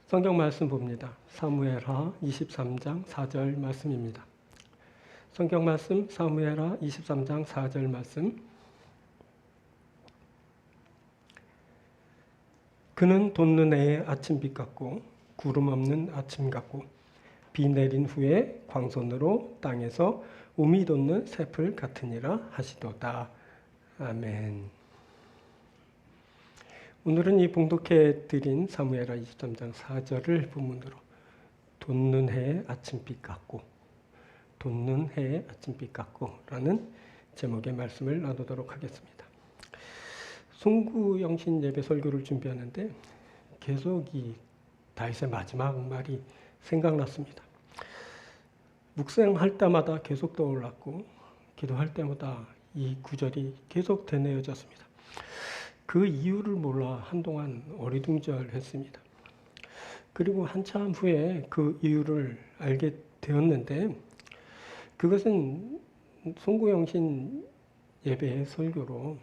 성경 말씀 봅니다. 사무엘하 23장 4절 말씀입니다. 성경 말씀 사무엘하 23장 4절 말씀. 그는 돋는 해의 아침빛 같고 구름 없는 아침 같고 비 내린 후에 광선으로 땅에서 우미 돋는 새풀 같으니라 하시도다. 아멘. 오늘은 이 봉독해 드린 사무엘하 23장 4절을 본문으로 돋는 해의 아침빛 같고 돋는 해의 아침빛 같고 라는 제목의 말씀을 나누도록 하겠습니다. 송구영신 예배 설교를 준비하는데 계속 이 다윗의 마지막 말이 생각났습니다. 묵상할 때마다 계속 떠올랐고 기도할 때마다 이 구절이 계속 되뇌어졌습니다. 그 이유를 몰라 한동안 어리둥절했습니다. 그리고 한참 후에 그 이유를 알게 되었는데 그것은 송구영신 예배의 설교로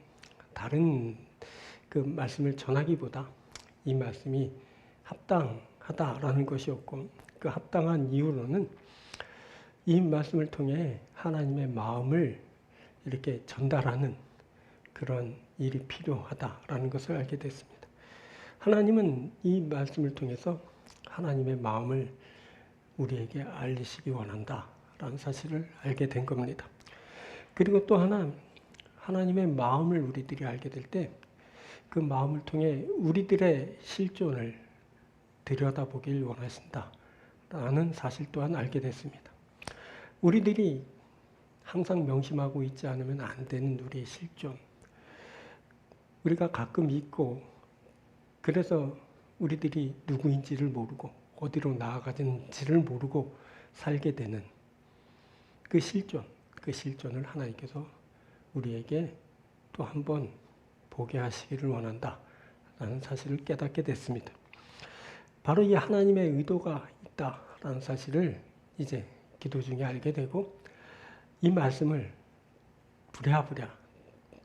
다른 그 말씀을 전하기보다 이 말씀이 합당하다라는 것이었고 그 합당한 이유로는 이 말씀을 통해 하나님의 마음을 이렇게 전달하는 그런 일이 필요하다라는 것을 알게 됐습니다. 하나님은 이 말씀을 통해서 하나님의 마음을 우리에게 알리시기 원한다라는 사실을 알게 된 겁니다. 그리고 또 하나 하나님의 마음을 우리들이 알게 될 때 그 마음을 통해 우리들의 실존을 들여다보길 원하신다라는 사실 또한 알게 됐습니다. 우리들이 항상 명심하고 있지 않으면 안 되는 우리의 실존, 우리가 가끔 잊고 그래서 우리들이 누구인지를 모르고 어디로 나아가는지를 모르고 살게 되는 그 실존을 하나님께서 우리에게 또 한 번 보게 하시기를 원한다라는 사실을 깨닫게 됐습니다. 바로 이 하나님의 의도가 있다라는 사실을 이제 기도 중에 알게 되고 이 말씀을 부랴부랴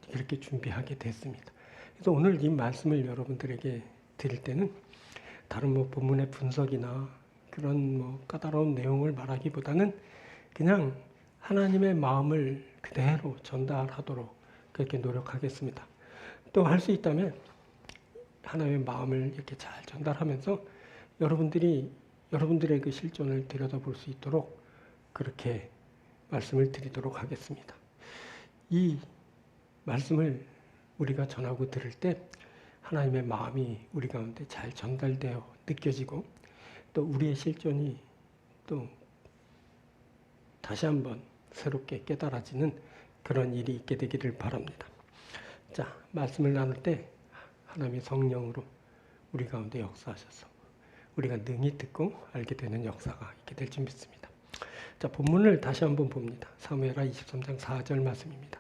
이렇게 준비하게 됐습니다. 그래서 오늘 이 말씀을 여러분들에게 드릴 때는 다른 본문의 분석이나 그런 까다로운 내용을 말하기보다는 그냥 하나님의 마음을 그대로 전달하도록 그렇게 노력하겠습니다. 또 할 수 있다면 하나님의 마음을 이렇게 잘 전달하면서 여러분들의 그 실존을 들여다볼 수 있도록 그렇게 말씀을 드리도록 하겠습니다. 이 말씀을 우리가 전하고 들을 때 하나님의 마음이 우리 가운데 잘 전달되어 느껴지고 또 우리의 실존이 또 다시 한번 새롭게 깨달아지는 그런 일이 있게 되기를 바랍니다. 자, 말씀을 나눌 때 하나님의 성령으로 우리 가운데 역사하셔서 우리가 능히 듣고 알게 되는 역사가 있게 될 줄 믿습니다. 자, 본문을 다시 한번 봅니다. 사무엘하 23장 4절 말씀입니다.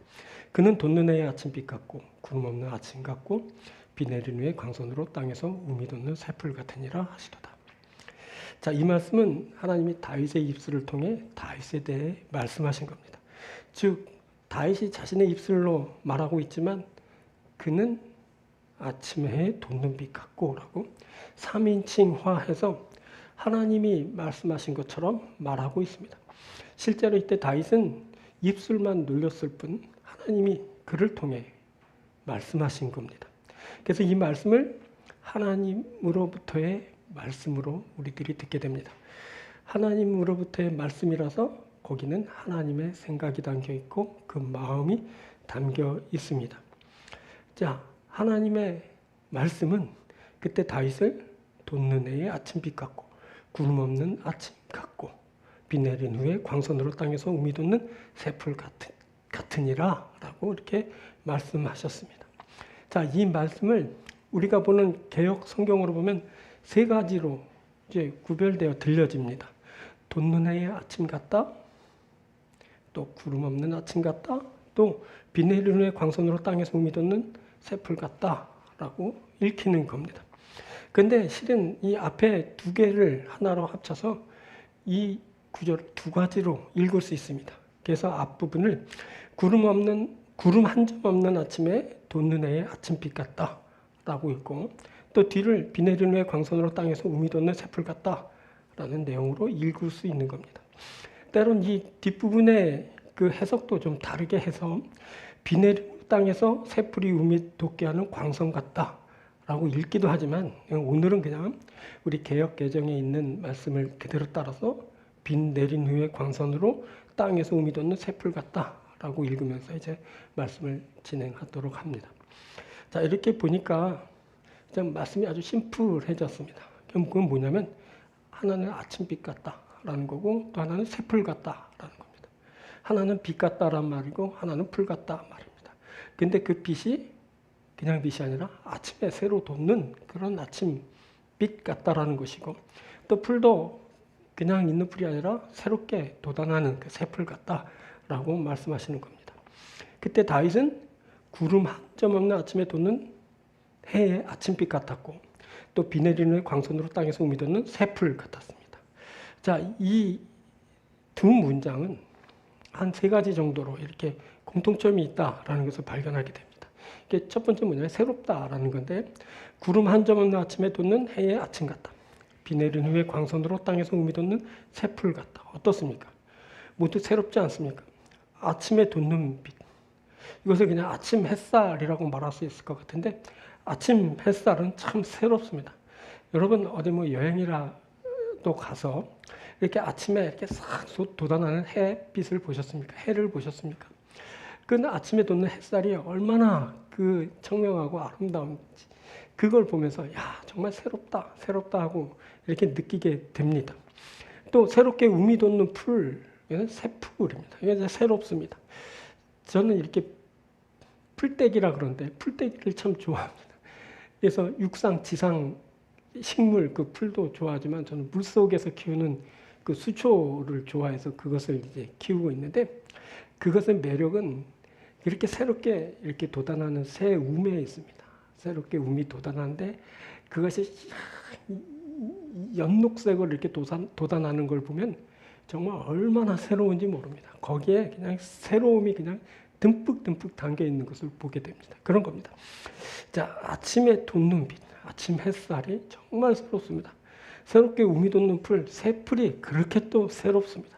그는 돋는 해의 아침빛 같고 구름 없는 아침 같고 비 내린 후에 광선으로 땅에서 우미 돋는 새풀 같으니라 하시도다. 자, 이 말씀은 하나님이 다윗의 입술을 통해 다윗에 대해 말씀하신 겁니다. 즉 다윗이 자신의 입술로 말하고 있지만 그는 아침 해에 돋는 빛 같고 라고 3인칭화해서 하나님이 말씀하신 것처럼 말하고 있습니다. 실제로 이때 다윗은 입술만 놀렸을 뿐 하나님이 그를 통해 말씀하신 겁니다. 그래서 이 말씀을 하나님으로부터의 말씀으로 우리들이 듣게 됩니다. 하나님으로부터의 말씀이라서 거기는 하나님의 생각이 담겨 있고 그 마음이 담겨 있습니다. 자, 하나님의 말씀은 그때 다윗을 돋는 해의 아침빛 같고 구름 없는 아침 같고 비 내린 후에 광선으로 땅에서 우미 돋는 새풀 같으니라 라고 이렇게 말씀하셨습니다. 자, 이 말씀을 우리가 보는 개역 성경으로 보면 세 가지로 이제 구별되어 들려집니다. 돋는 해의 아침 같다, 또 구름 없는 아침 같다, 또 비 내린 후에 광선으로 땅에서 우미 돋는 새풀 같다라고 읽히는 겁니다. 근데 실은 이 앞에 두 개를 하나로 합쳐서 이 구절 두 가지로 읽을 수 있습니다. 그래서 앞부분을 구름 한 점 없는 아침에 돋는 해의 아침빛 같다라고 읽고 또 뒤를 비 내린 후에 광선으로 땅에서 우미 돋는 새풀 같다라는 내용으로 읽을 수 있는 겁니다. 때론 이 뒷부분의 그 해석도 좀 다르게 해서 비 내린 땅에서 새풀이 우미 돋게 하는 광선 같다라고 읽기도 하지만 오늘은 그냥 우리 개역 개정에 있는 말씀을 그대로 따라서 비 내린 후에 광선으로 땅에서 우미 돋는 새풀 같다라고 읽으면서 이제 말씀을 진행하도록 합니다. 자, 이렇게 보니까 말씀이 아주 심플해졌습니다. 그건 뭐냐면 하나는 아침빛 같다라는 거고 또 하나는 새풀 같다라는 겁니다. 하나는 빛 같다라는 말이고 하나는 풀 같다 말입니다. 근데 그 빛이 그냥 빛이 아니라 아침에 새로 돋는 그런 아침빛 같다라는 것이고 또 풀도 그냥 있는 풀이 아니라 새롭게 돋아나는 그 새풀 같다라고 말씀하시는 겁니다. 그때 다윗은 구름 한 점 없는 아침에 돋는 해의 아침빛 같았고 또 비 내리는 광선으로 땅에서 우미 돋는 새풀 같았습니다. 자, 이 두 문장은 한 3가지 정도로 이렇게 공통점이 있다라는 것을 발견하게 됩니다. 이게 첫 번째 뭐냐면 새롭다라는 건데 구름 한 점 없는 아침에 돋는 해의 아침 같다. 비 내린 후에 광선으로 땅에서 우미 돋는 새풀 같다. 어떻습니까? 모두 새롭지 않습니까? 아침에 돋는 빛. 이것을 그냥 아침 햇살이라고 말할 수 있을 것 같은데 아침 햇살은 참 새롭습니다. 여러분 어디 뭐 여행이라도 가서 이렇게 아침에 이렇게 싹 돋아나는 햇빛을 보셨습니까? 해를 보셨습니까? 그 아침에 돋는 햇살이 얼마나 그 청명하고 아름다운지 그걸 보면서 야 정말 새롭다 하고 이렇게 느끼게 됩니다. 또 새롭게 우미 돋는 풀, 이건 새풀입니다. 이게 새롭습니다. 저는 이렇게 풀떼기라 그러는데 풀떼기를 참 좋아합니다. 그래서 육상, 지상 식물 그 풀도 좋아하지만 저는 물속에서 키우는 그 수초를 좋아해서 그것을 이제 키우고 있는데 그것의 매력은 이렇게 새롭게 이렇게 돋아나는 새 우미에 있습니다. 새롭게 우미 돋아나는데 그것이 연녹색으로 이렇게 돋아나는 걸 보면 정말 얼마나 새로운지 모릅니다. 거기에 그냥 새로움이 그냥 듬뿍 담겨 있는 것을 보게 됩니다. 그런 겁니다. 자, 아침에 돋는 빛, 아침 햇살이 정말 새롭습니다. 새롭게 우미 돋는 풀, 새풀이 그렇게 또 새롭습니다.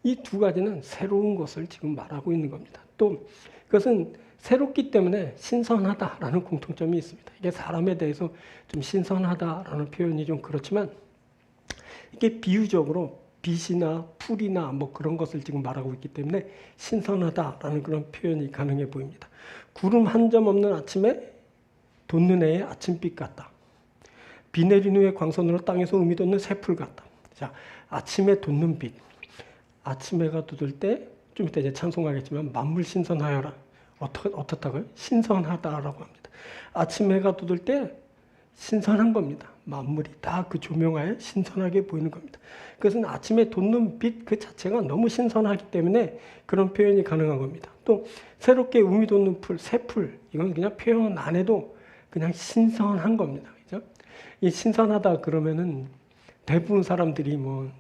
이 두 가지는 새로운 것을 지금 말하고 있는 겁니다. 또 그것은 새롭기 때문에 신선하다라는 공통점이 있습니다. 이게 사람에 대해서 좀 신선하다라는 표현이 좀 그렇지만 이게 비유적으로 빛이나 풀이나 뭐 그런 것을 지금 말하고 있기 때문에 신선하다라는 그런 표현이 가능해 보입니다. 구름 한 점 없는 아침에 돋는 해의 아침빛 같다. 비 내린 후에 광선으로 땅에서 우미 돋는 새풀 같다. 자, 아침에 돋는 빛. 아침 해가 돋을 때 좀 이따 이제 찬송하겠지만 만물 신선하여라. 어떻다고요? 신선하다라고 합니다. 아침 해가 돋을 때 신선한 겁니다. 만물이 다 그 조명하에 신선하게 보이는 겁니다. 그것은 아침에 돋는 빛 그 자체가 너무 신선하기 때문에 그런 표현이 가능한 겁니다. 또 새롭게 우미 돋는 풀, 새풀 이건 그냥 표현 안 해도 그냥 신선한 겁니다. 그죠? 이 신선하다 그러면은 대부분 사람들이 뭐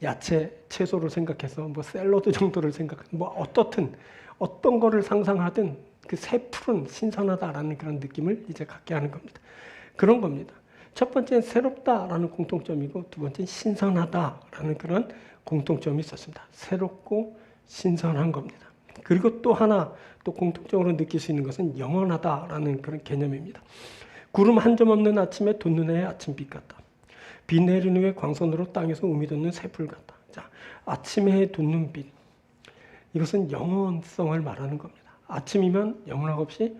야채, 채소를 생각해서 뭐 샐러드 정도를 생각하는 뭐 어떤 거를 상상하든 그 새풀은 신선하다라는 그런 느낌을 이제 갖게 하는 겁니다. 그런 겁니다. 첫 번째는 새롭다라는 공통점이고 두 번째는 신선하다라는 그런 공통점이 있었습니다. 새롭고 신선한 겁니다. 그리고 또 하나 또 공통적으로 느낄 수 있는 것은 영원하다라는 그런 개념입니다. 구름 한 점 없는 아침에 돋는 해의 아침빛 같다. 비 내린 후에 광선으로 땅에서 우미 돋는 새풀 같다. 자, 아침에 돋는 빛. 이것은 영원성을 말하는 겁니다. 아침이면 영원함 없이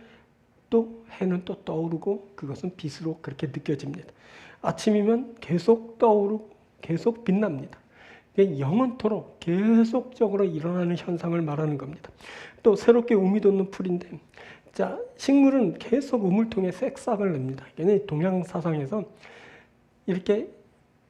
또 해는 또 떠오르고 그것은 빛으로 그렇게 느껴집니다. 아침이면 계속 떠오르고 계속 빛납니다. 영원토록 계속적으로 일어나는 현상을 말하는 겁니다. 또 새롭게 우미 돋는 풀인데 자, 식물은 계속 우물 통해 새싹을 냅니다. 동양 사상에서 이렇게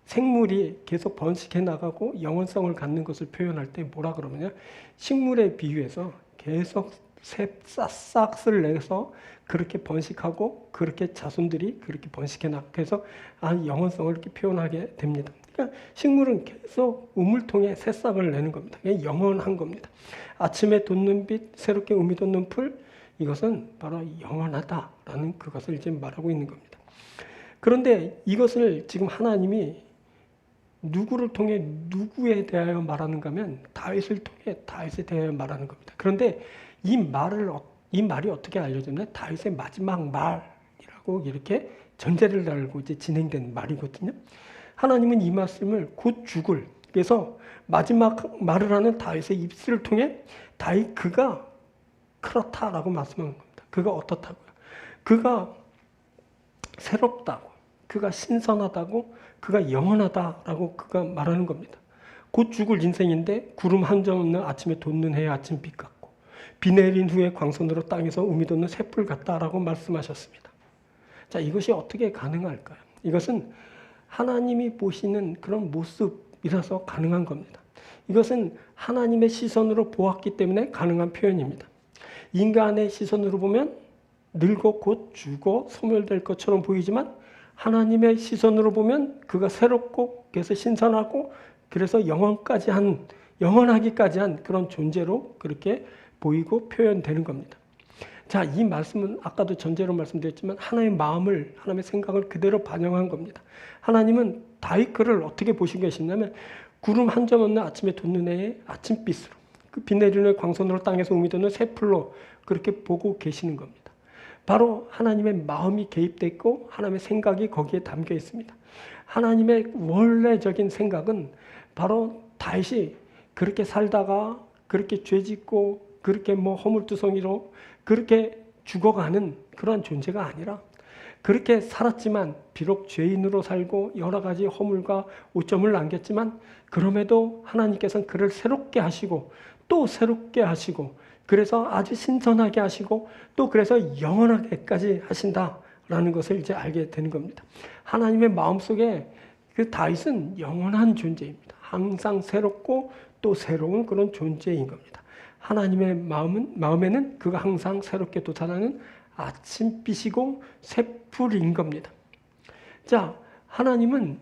생물이 계속 번식해 나가고 영원성을 갖는 것을 표현할 때 뭐라 그러느냐? 식물에 비유해서 계속 새싹을 내서 그렇게 번식하고 그렇게 자손들이 그렇게 번식해 나가서 영원성을 이렇게 표현하게 됩니다. 그러니까 식물은 계속 우물통에 새싹을 내는 겁니다. 영원한 겁니다. 아침에 돋는 빛, 새롭게 우미 돋는 풀, 이것은 바로 영원하다라는 그것을 이제 말하고 있는 겁니다. 그런데 이것을 지금 하나님이 누구를 통해 누구에 대하여 말하는가 하면 다윗을 통해 다윗에 대하여 말하는 겁니다. 그런데 이 말이 어떻게 알려졌냐면 다윗의 마지막 말이라고 이렇게 전제를 달고 이제 진행된 말이거든요. 하나님은 이 말씀을 곧 죽을, 그래서 마지막 말을 하는 다윗의 입술을 통해 다윗 그가 그렇다라고 말씀하는 겁니다. 그가 어떻다고요? 그가 새롭다고, 그가 신선하다고, 그가 영원하다라고 그가 말하는 겁니다. 곧 죽을 인생인데 구름 한 점 없는 아침에 돋는 해의 아침빛 같고 비 내린 후에 광선으로 땅에서 우미 돋는 새풀 같다라고 말씀하셨습니다. 자, 이것이 어떻게 가능할까요? 이것은 하나님이 보시는 그런 모습이라서 가능한 겁니다. 이것은 하나님의 시선으로 보았기 때문에 가능한 표현입니다. 인간의 시선으로 보면 늙고 곧 죽어 소멸될 것처럼 보이지만 하나님의 시선으로 보면 그가 새롭고 그래서 신선하고 그래서 영원하기까지 한 그런 존재로 그렇게 보이고 표현되는 겁니다. 자, 이 말씀은 아까도 전제로 말씀드렸지만 하나님의 마음을, 하나님의 생각을 그대로 반영한 겁니다. 하나님은 다윗 그를 어떻게 보시고 계시냐면 구름 한 점 없는 아침에 돋는 해의 아침빛으로 그 비 내리는 광선으로 땅에서 우미 돋는 새풀로 그렇게 보고 계시는 겁니다. 바로 하나님의 마음이 개입되어 있고 하나님의 생각이 거기에 담겨 있습니다. 하나님의 원래적인 생각은 바로 다윗이 그렇게 살다가 그렇게 죄짓고 그렇게 허물투성이로 그렇게 죽어가는 그런 존재가 아니라 그렇게 살았지만 비록 죄인으로 살고 여러 가지 허물과 오점을 남겼지만 그럼에도 하나님께서는 그를 새롭게 하시고 또 새롭게 하시고 그래서 아주 신선하게 하시고 또 그래서 영원하게까지 하신다라는 것을 이제 알게 되는 겁니다. 하나님의 마음속에 그 다윗은 영원한 존재입니다. 항상 새롭고 또 새로운 그런 존재인 겁니다. 하나님의 마음에는 그가 항상 새롭게 돋아나는 아침빛이고 새풀인 겁니다. 자, 하나님은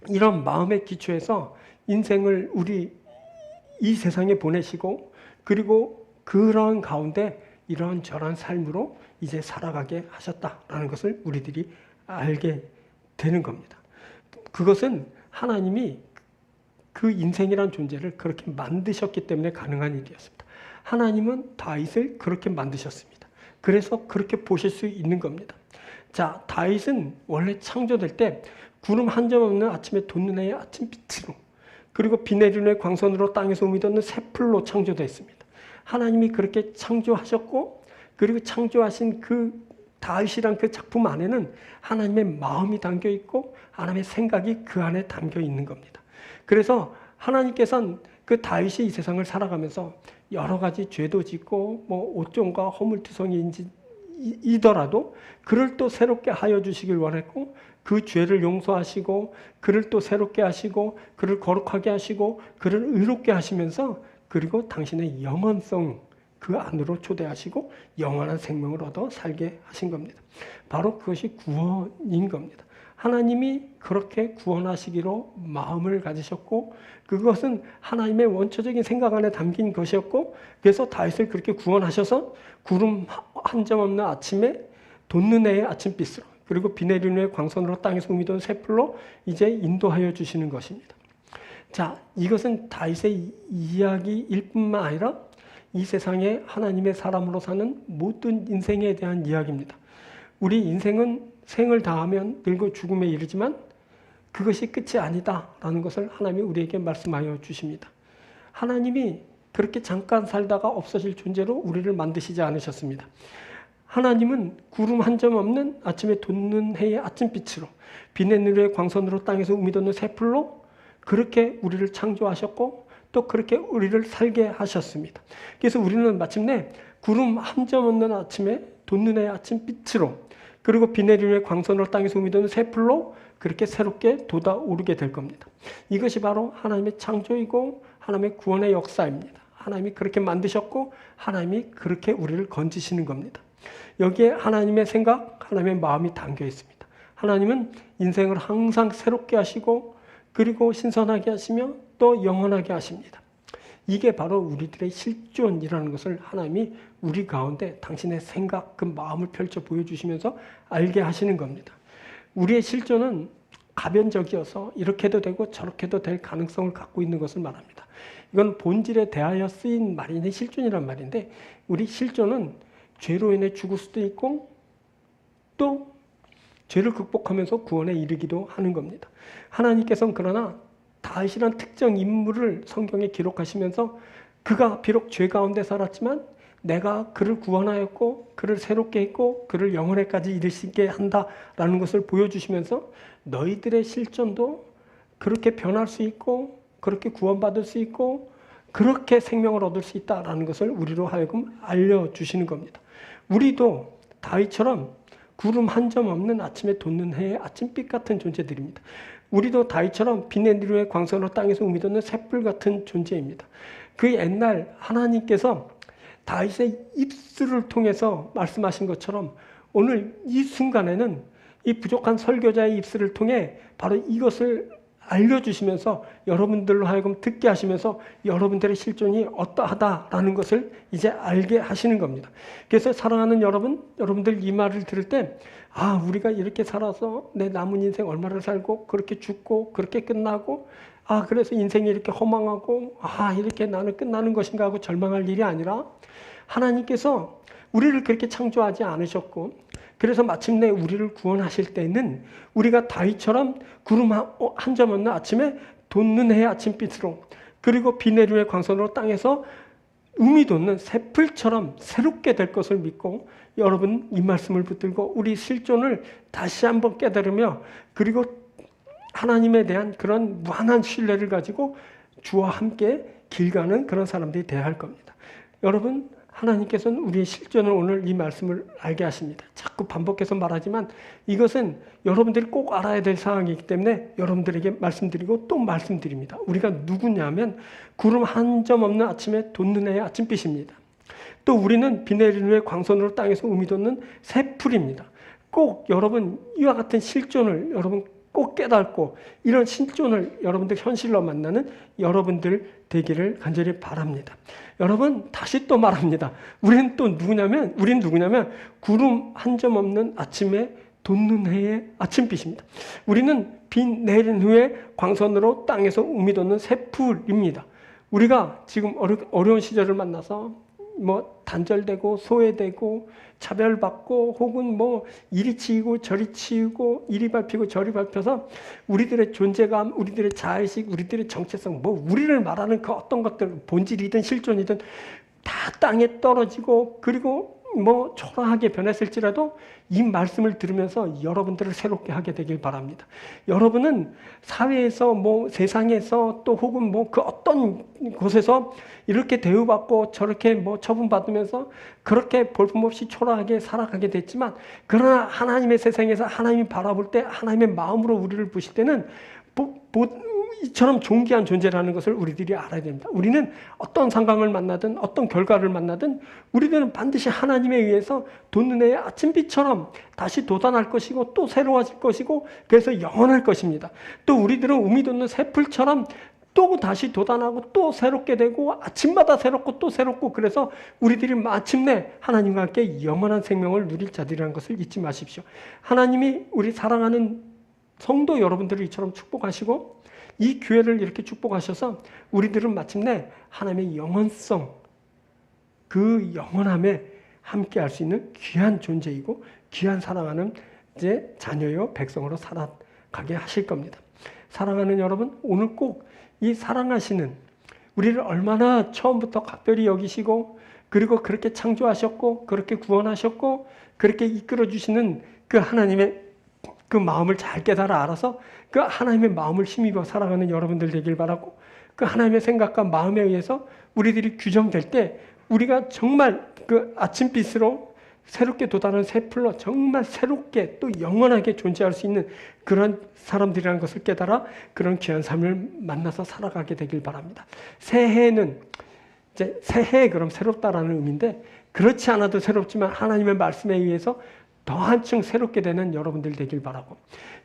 이런 마음의 기초에서 인생을 우리 이 세상에 보내시고 그리고 그런 가운데 이런저런 삶으로 이제 살아가게 하셨다라는 것을 우리들이 알게 되는 겁니다. 그것은 하나님이 그 인생이란 존재를 그렇게 만드셨기 때문에 가능한 일이었습니다. 하나님은 다윗을 그렇게 만드셨습니다. 그래서 그렇게 보실 수 있는 겁니다. 자, 다윗은 원래 창조될 때 구름 한 점 없는 아침에 돋는 해의 아침빛으로 그리고 비 내리는 해의 광선으로 땅에서 우미 돋는 새풀로 창조됐습니다. 하나님이 그렇게 창조하셨고 그리고 창조하신 그 다윗이란 그 작품 안에는 하나님의 마음이 담겨 있고 하나님의 생각이 그 안에 담겨 있는 겁니다. 그래서 하나님께서는 그 다윗이 이 세상을 살아가면서 여러 가지 죄도 짓고 오점과 허물투성이더라도 그를 또 새롭게 하여 주시길 원했고 그 죄를 용서하시고 그를 또 새롭게 하시고 그를 거룩하게 하시고 그를 의롭게 하시면서 그리고 당신의 영원성 그 안으로 초대하시고 영원한 생명을 얻어 살게 하신 겁니다. 바로 그것이 구원인 겁니다. 하나님이 그렇게 구원하시기로 마음을 가지셨고 그것은 하나님의 원초적인 생각 안에 담긴 것이었고 그래서 다윗을 그렇게 구원하셔서 구름 한 점 없는 아침에 돋는 해의 아침빛으로 그리고 비 내리는 해의 광선으로 땅에서 우미 돋는 새풀로 이제 인도하여 주시는 것입니다. 자, 이것은 다윗의 이야기일 뿐만 아니라 이 세상에 하나님의 사람으로 사는 모든 인생에 대한 이야기입니다. 우리 인생은 생을 다하면 늙어 죽음에 이르지만 그것이 끝이 아니다라는 것을 하나님이 우리에게 말씀하여 주십니다. 하나님이 그렇게 잠깐 살다가 없어질 존재로 우리를 만드시지 않으셨습니다. 하나님은 구름 한 점 없는 아침에 돋는 해의 아침빛으로 비 내리는 해의 광선으로 땅에서 우미 돋는 새풀로 그렇게 우리를 창조하셨고 또 그렇게 우리를 살게 하셨습니다. 그래서 우리는 마침내 구름 한 점 없는 아침에 돋는 해의 아침빛으로 그리고 비 내리는 해의 광선으로 땅에서 우미 돋는 새풀로 그렇게 새롭게 돋아오르게 될 겁니다. 이것이 바로 하나님의 창조이고 하나님의 구원의 역사입니다. 하나님이 그렇게 만드셨고 하나님이 그렇게 우리를 건지시는 겁니다. 여기에 하나님의 생각, 하나님의 마음이 담겨 있습니다. 하나님은 인생을 항상 새롭게 하시고 그리고 신선하게 하시며 또 영원하게 하십니다. 이게 바로 우리들의 실존이라는 것을 하나님이 우리 가운데 당신의 생각, 그 마음을 펼쳐 보여주시면서 알게 하시는 겁니다. 우리의 실존은 가변적이어서 이렇게도 되고 저렇게도 될 가능성을 갖고 있는 것을 말합니다. 이건 본질에 대하여 쓰인 말인데 실존이란 말인데 우리 실존은 죄로 인해 죽을 수도 있고 또 죄를 극복하면서 구원에 이르기도 하는 겁니다. 하나님께서는 그러나 다윗이란 특정 인물을 성경에 기록하시면서 그가 비록 죄 가운데 살았지만 내가 그를 구원하였고 그를 새롭게 했고 그를 영원에까지 이르시게 한다라는 것을 보여주시면서 너희들의 실존도 그렇게 변할 수 있고 그렇게 구원받을 수 있고 그렇게 생명을 얻을 수 있다라는 것을 우리로 하여금 알려주시는 겁니다. 우리도 다윗처럼 구름 한 점 없는 아침에 돋는 해의 아침빛 같은 존재들입니다. 우리도 다윗처럼 비 내리루의 광선으로 땅에서 우미 돋는 샛불 같은 존재입니다. 그 옛날 하나님께서 다윗의 입술을 통해서 말씀하신 것처럼 오늘 이 순간에는 이 부족한 설교자의 입술을 통해 바로 이것을 알려주시면서 여러분들로 하여금 듣게 하시면서 여러분들의 실존이 어떠하다라는 것을 이제 알게 하시는 겁니다. 그래서 사랑하는 여러분들 이 말을 들을 때 우리가 이렇게 살아서 내 남은 인생 얼마를 살고 그렇게 죽고 그렇게 끝나고 그래서 인생이 이렇게 허망하고 이렇게 나는 끝나는 것인가 하고 절망할 일이 아니라 하나님께서 우리를 그렇게 창조하지 않으셨고 그래서 마침내 우리를 구원하실 때는 우리가 다윗처럼 구름 한 점 없는 아침에 돋는 해의 아침빛으로 그리고 비 내리루의 광선으로 땅에서 음이 돋는 새풀처럼 새롭게 될 것을 믿고 여러분 이 말씀을 붙들고 우리 실존을 다시 한번 깨달으며 그리고 하나님에 대한 그런 무한한 신뢰를 가지고 주와 함께 길 가는 그런 사람들이 되어야 할 겁니다. 여러분 하나님께서는 우리의 실존을 오늘 이 말씀을 알게 하십니다. 자꾸 반복해서 말하지만 이것은 여러분들이 꼭 알아야 될 사항이기 때문에 여러분들에게 말씀드리고 또 말씀드립니다. 우리가 누구냐면 구름 한 점 없는 아침에 돋는 해의 아침빛입니다. 또 우리는 비 내리는 후에 광선으로 땅에서 음이 돋는 새풀입니다. 꼭 여러분 이와 같은 실존을 여러분 꼭 깨닫고 이런 실존을 여러분들 현실로 만나는 여러분들 되기를 간절히 바랍니다. 여러분 다시 또 말합니다. 우리는 누구냐면 구름 한 점 없는 아침에 돋는 해의 아침빛입니다. 우리는 비 내린 후에 광선으로 땅에서 음이 돋는 새풀입니다. 우리가 지금 어려운 시절을 만나서 단절되고 소외되고 차별받고 혹은 이리 치이고 저리 치이고 이리 밟히고 저리 밟혀서 우리들의 존재감, 우리들의 자의식, 우리들의 정체성 우리를 말하는 그 어떤 것들 본질이든 실존이든 다 땅에 떨어지고 그리고 초라하게 변했을지라도 이 말씀을 들으면서 여러분들을 새롭게 하게 되길 바랍니다. 여러분은 사회에서 세상에서 또 혹은 그 어떤 곳에서 이렇게 대우받고 저렇게 처분받으면서 그렇게 볼품없이 초라하게 살아가게 됐지만 그러나 하나님의 세상에서 하나님이 바라볼 때 하나님의 마음으로 우리를 보실 때는 이처럼 존귀한 존재라는 것을 우리들이 알아야 됩니다. 우리는 어떤 상황을 만나든 어떤 결과를 만나든 우리들은 반드시 하나님에 의해서 돋는 해의 아침빛처럼 다시 돋아날 것이고 또 새로워질 것이고 그래서 영원할 것입니다. 또 우리들은 음이 돋는 새풀처럼 또 다시 돋아나고 또 새롭게 되고 아침마다 새롭고 또 새롭고 그래서 우리들이 마침내 하나님과 함께 영원한 생명을 누릴 자들이라는 것을 잊지 마십시오. 하나님이 우리 사랑하는 성도 여러분들을 이처럼 축복하시고 이 교회를 이렇게 축복하셔서 우리들은 마침내 하나님의 영원성, 그 영원함에 함께 할 수 있는 귀한 존재이고 귀한 사랑하는 이제 자녀요 백성으로 살아가게 하실 겁니다. 사랑하는 여러분, 오늘 꼭 이 사랑하시는 우리를 얼마나 처음부터 각별히 여기시고 그리고 그렇게 창조하셨고 그렇게 구원하셨고 그렇게 이끌어 주시는 그 하나님의 그 마음을 잘 깨달아 알아서 그 하나님의 마음을 힘입어 살아가는 여러분들 되길 바라고 그 하나님의 생각과 마음에 의해서 우리들이 규정될 때 우리가 정말 그 아침빛으로 새롭게 돋아나는 새풀로 정말 새롭게 또 영원하게 존재할 수 있는 그런 사람들이라는 것을 깨달아 그런 귀한 삶을 만나서 살아가게 되길 바랍니다. 새해는 이제 새해 그럼 새롭다라는 의미인데 그렇지 않아도 새롭지만 하나님의 말씀에 의해서 더 한층 새롭게 되는 여러분들 되길 바라고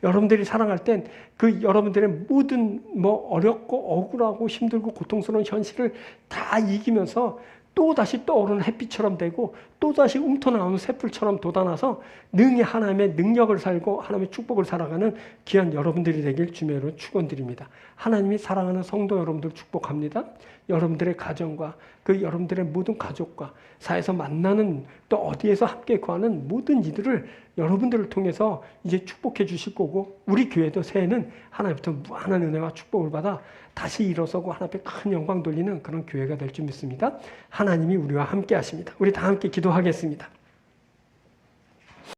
여러분들이 사랑할 땐 그 여러분들의 모든 어렵고 억울하고 힘들고 고통스러운 현실을 다 이기면서 또 다시 떠오르는 햇빛처럼 되고 또다시 움터나오는 샘불처럼 돋아나서 능히 하나님의 능력을 살고 하나님의 축복을 살아가는 귀한 여러분들이 되길 주님으로 축원드립니다. 하나님이 사랑하는 성도 여러분들 축복합니다. 여러분들의 가정과 그 여러분들의 모든 가족과 사회에서 만나는 또 어디에서 함께 구하는 모든 이들을 여러분들을 통해서 이제 축복해 주실 거고 우리 교회도 새해는 하나님부터 무한한 은혜와 축복을 받아 다시 일어서고 하나님 앞에 큰 영광 돌리는 그런 교회가 될 줄 믿습니다. 하나님이 우리와 함께 하십니다. 우리 다 함께 기도하겠습니다.